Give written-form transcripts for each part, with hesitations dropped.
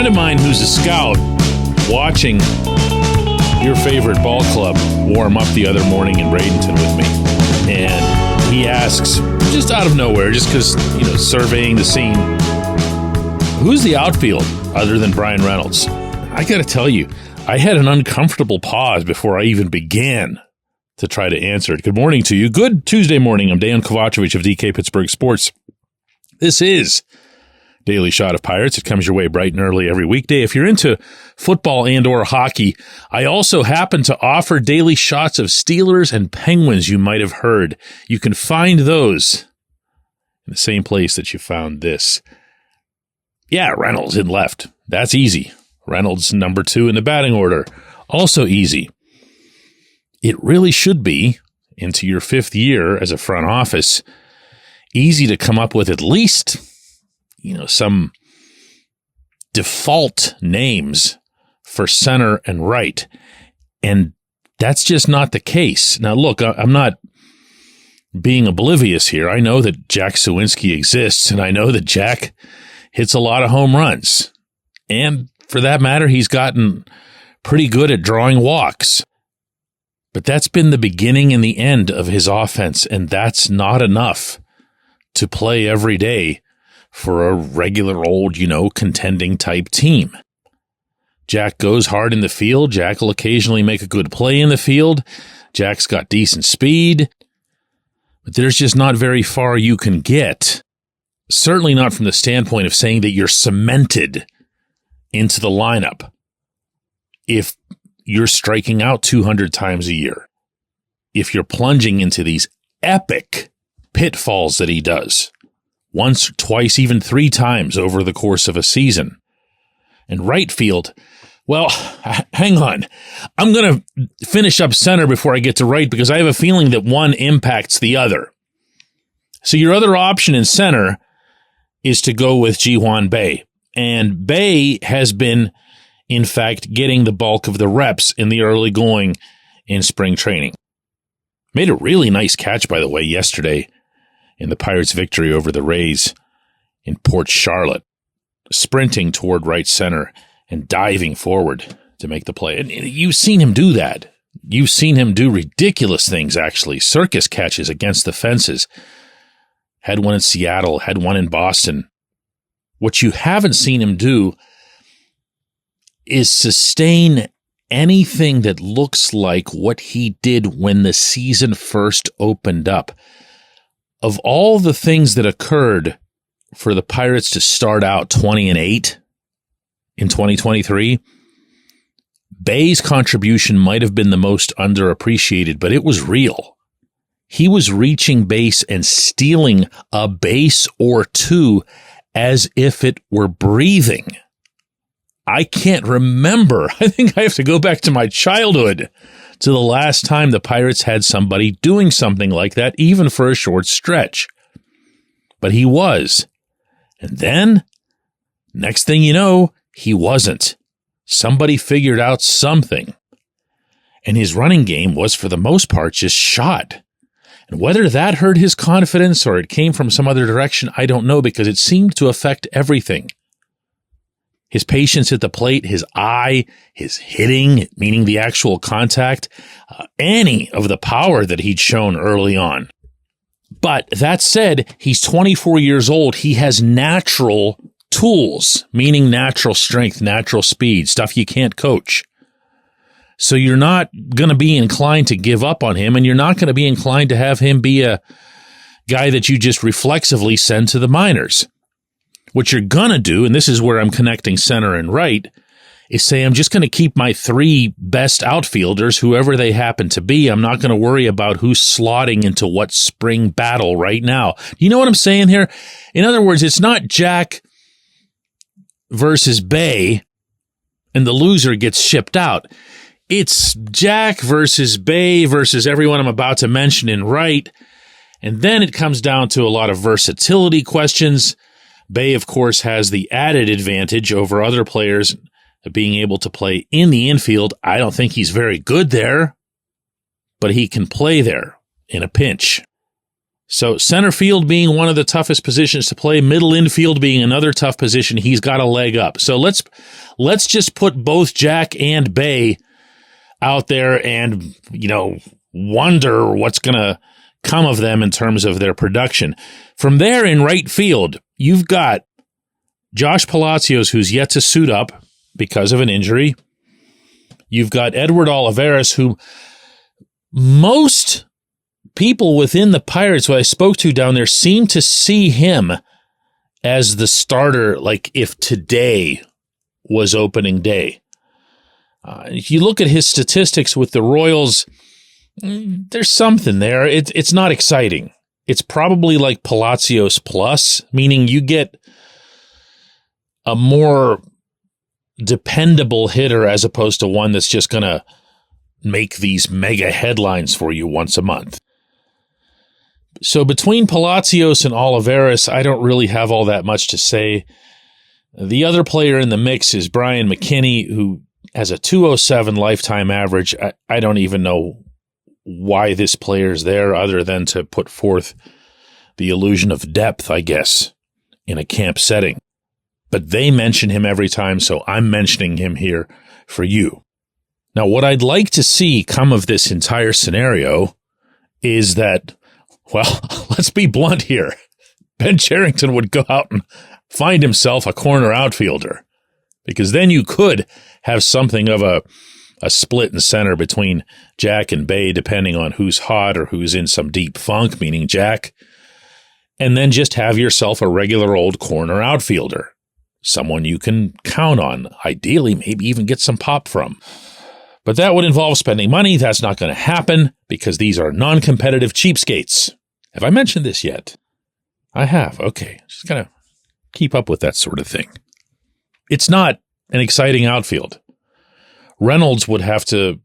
of mine who's a scout watching your favorite ball club warm up the other morning in Bradenton with me. And he asks, just out of nowhere, just because, surveying the scene, who's the outfield other than Bryan Reynolds? I got to tell you, I had an uncomfortable pause before I even began to try to answer it. Good morning to you. Good Tuesday morning. I'm Dejan Kovacevic of DK Pittsburgh Sports. This is Daily Shot of Pirates. It comes your way bright and early every weekday. If you're into football and or hockey, I also happen to offer daily shots of Steelers and Penguins you might have heard. You can find those in the same place that you found this. Yeah, Reynolds in left. That's easy. Reynolds number 2 in the batting order. Also easy. It really should be, into your 5th year as a front office, easy to come up with at least some default names for center and right. And that's just not the case. Now, look, I'm not being oblivious here. I know that Jack Suwinski exists, and I know that Jack hits a lot of home runs. And for that matter, he's gotten pretty good at drawing walks. But that's been the beginning and the end of his offense, and that's not enough to play every day for a regular old, contending type team. Jack goes hard in the field. Jack will occasionally make a good play in the field. Jack's got decent speed. But there's just not very far you can get. Certainly not from the standpoint of saying that you're cemented into the lineup if you're striking out 200 times a year. If you're plunging into these epic pitfalls that he does, once, twice, even 3 times over the course of a season. And right field, well, hang on. I'm going to finish up center before I get to right because I have a feeling that one impacts the other. So your other option in center is to go with Ji-hwan Bae. And Bae has been, in fact, getting the bulk of the reps in the early going in spring training. Made a really nice catch, by the way, yesterday in the Pirates' victory over the Rays in Port Charlotte, sprinting toward right center and diving forward to make the play. And you've seen him do that. You've seen him do ridiculous things, actually. Circus catches against the fences. Had one in Seattle, had one in Boston. What you haven't seen him do is sustain anything that looks like what he did when the season first opened up. Of all the things that occurred for the Pirates to start out 20-8 in 2023, Bae's contribution might have been the most underappreciated, but it was real. He was reaching base and stealing a base or two as if it were breathing. I can't remember. I think I have to go back to my childhood to the last time the Pirates had somebody doing something like that, even for a short stretch. But he was. And then, next thing you know, he wasn't. Somebody figured out something. And his running game was, for the most part, just shot. And whether that hurt his confidence or it came from some other direction, I don't know, because it seemed to affect everything. His patience at the plate, his eye, his hitting, meaning the actual contact, any of the power that he'd shown early on. But that said, he's 24 years old. He has natural tools, meaning natural strength, natural speed, stuff you can't coach. So you're not going to be inclined to give up on him, and you're not going to be inclined to have him be a guy that you just reflexively send to the minors. What you're going to do, and this is where I'm connecting center and right, is say, I'm just going to keep my 3 best outfielders, whoever they happen to be. I'm not going to worry about who's slotting into what spring battle right now. You know what I'm saying here? In other words, it's not Jack versus Bae and the loser gets shipped out. It's Jack versus Bae versus everyone I'm about to mention in right. And then it comes down to a lot of versatility questions. Bae, of course, has the added advantage over other players of being able to play in the infield. I don't think he's very good there, but he can play there in a pinch. So center field being one of the toughest positions to play, middle infield being another tough position, he's got a leg up. So let's just put both Jack and Bay out there and, wonder what's going to come of them in terms of their production. From there in right field, you've got Josh Palacios, who's yet to suit up because of an injury. You've got Edward Olivares, who most people within the Pirates who I spoke to down there seem to see him as the starter, like if today was opening day. If you look at his statistics with the Royals, there's something there. It's not exciting. It's probably like Palacios plus, meaning you get a more dependable hitter as opposed to one that's just going to make these mega headlines for you once a month. So between Palacios and Olivares, I don't really have all that much to say. The other player in the mix is Brian McKinney, who has a 207 lifetime average. I don't even know why this player's there other than to put forth the illusion of depth, I guess, in a camp setting. But they mention him every time, so I'm mentioning him here for you. Now, what I'd like to see come of this entire scenario is that, well, let's be blunt here. Ben Cherington would go out and find himself a corner outfielder, because then you could have something of a split in center between Jack and Bay, depending on who's hot or who's in some deep funk, meaning Jack, and then just have yourself a regular old corner outfielder, someone you can count on, ideally maybe even get some pop from. But that would involve spending money. That's not going to happen because these are non-competitive cheapskates. Have I mentioned this yet? I have. Okay. Just going to keep up with that sort of thing. It's not an exciting outfield. Reynolds would have to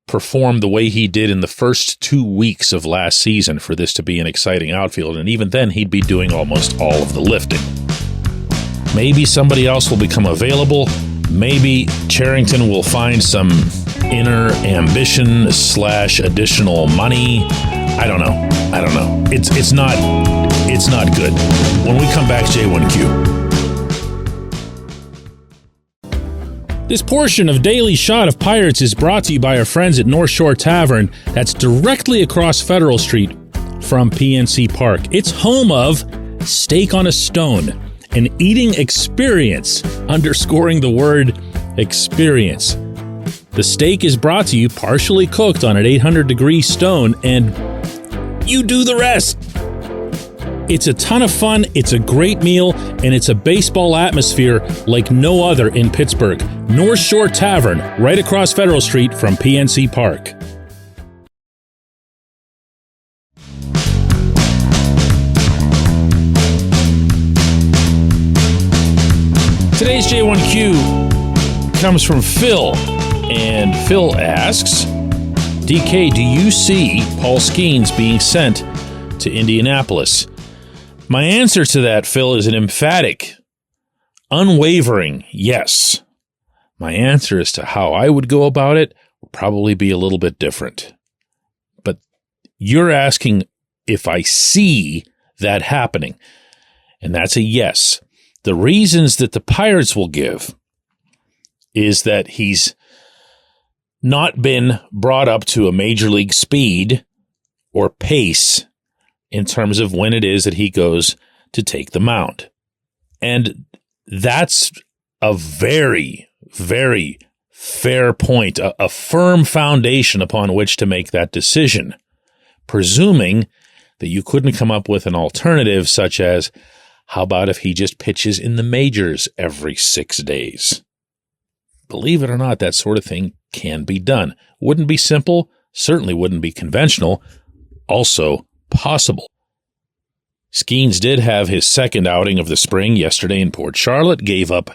perform the way he did in the first 2 weeks of last season for this to be an exciting outfield, and even then he'd be doing almost all of the lifting. Maybe somebody else will become available. Maybe Cherington will find some inner ambition / additional money. I don't know. It's not good. When we come back, J1Q. This portion of Daily Shot of Pirates is brought to you by our friends at North Shore Tavern, that's directly across Federal Street from PNC Park. It's home of Steak on a Stone, an eating experience, underscoring the word experience. The steak is brought to you partially cooked on an 800-degree stone, and you do the rest. It's a ton of fun, it's a great meal, and it's a baseball atmosphere like no other in Pittsburgh. North Shore Tavern, right across Federal Street from PNC Park. Today's J1Q comes from Phil, and Phil asks, DK, do you see Paul Skeens being sent to Indianapolis? My answer to that, Phil, is an emphatic, unwavering yes. My answer as to how I would go about it would probably be a little bit different. But you're asking if I see that happening, and that's a yes. The reasons that the Pirates will give is that he's not been brought up to a major league speed or pace in terms of when it is that he goes to take the mound. And that's a very, very fair point, a firm foundation upon which to make that decision, presuming that you couldn't come up with an alternative such as, how about if he just pitches in the majors every 6 days? Believe it or not, that sort of thing can be done. Wouldn't be simple, certainly wouldn't be conventional, also possible. Skeens did have his second outing of the spring yesterday in Port Charlotte, gave up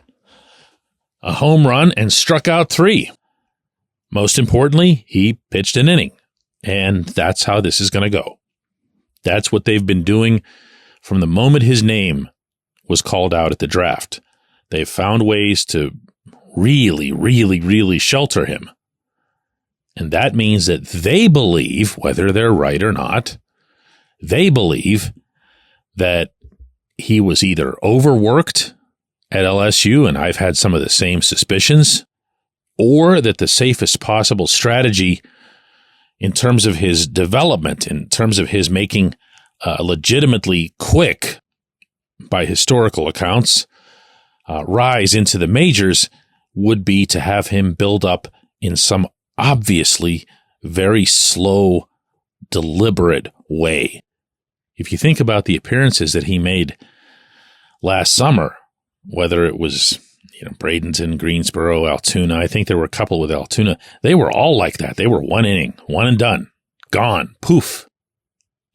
a home run and struck out 3. Most importantly, he pitched an inning, and that's how this is going to go. That's what they've been doing from the moment his name was called out at the draft. They've found ways to really, really, really shelter him. And that means that they believe, whether they're right or not, They believe that he was either overworked at LSU, and I've had some of the same suspicions, or that the safest possible strategy in terms of his development, in terms of his making legitimately quick, by historical accounts, rise into the majors would be to have him build up in some obviously very slow, deliberate way. If you think about the appearances that he made last summer, whether it was Bradenton, Greensboro, Altoona, I think there were a couple with Altoona, they were all like that. They were one inning, one and done, gone, poof.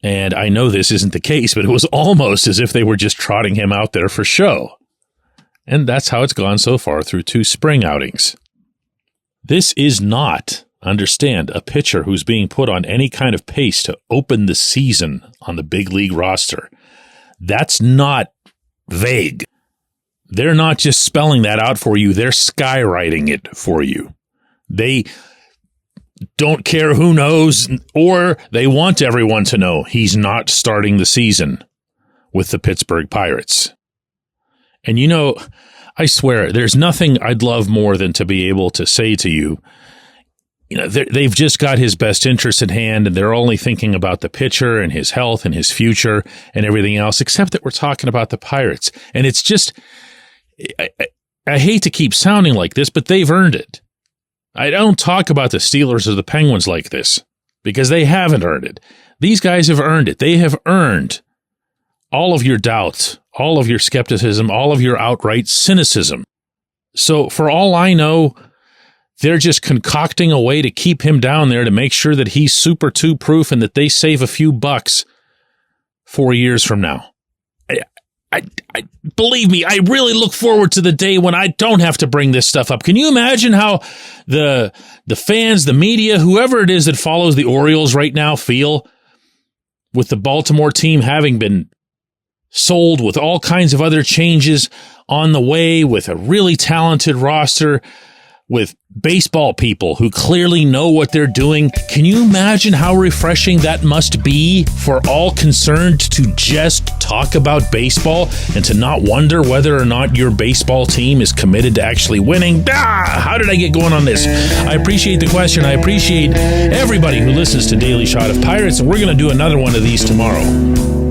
And I know this isn't the case, but it was almost as if they were just trotting him out there for show. And that's how it's gone so far through 2 spring outings. This is not, understand, a pitcher who's being put on any kind of pace to open the season on the big league roster. That's not vague. They're not just spelling that out for you. They're skywriting it for you. They don't care who knows, or they want everyone to know he's not starting the season with the Pittsburgh Pirates. And I swear, there's nothing I'd love more than to be able to say to you, they've just got his best interest in hand, and they're only thinking about the pitcher and his health and his future and everything else, except that we're talking about the Pirates. And it's just, I hate to keep sounding like this, but they've earned it. I don't talk about the Steelers or the Penguins like this because they haven't earned it. These guys have earned it. They have earned all of your doubt, all of your skepticism, all of your outright cynicism. So for all I know, they're just concocting a way to keep him down there to make sure that he's Super 2 proof and that they save a few bucks 4 years from now. I believe me, I really look forward to the day when I don't have to bring this stuff up. Can you imagine how the fans, the media, whoever it is that follows the Orioles right now feel with the Baltimore team having been sold, with all kinds of other changes on the way, with a really talented roster, with baseball people who clearly know what they're doing? Can you imagine how refreshing that must be for all concerned to just talk about baseball and to not wonder whether or not your baseball team is committed to actually winning? How did I get going on this? I appreciate the question. I appreciate everybody who listens to Daily Shot of Pirates, and we're going to do another one of these tomorrow.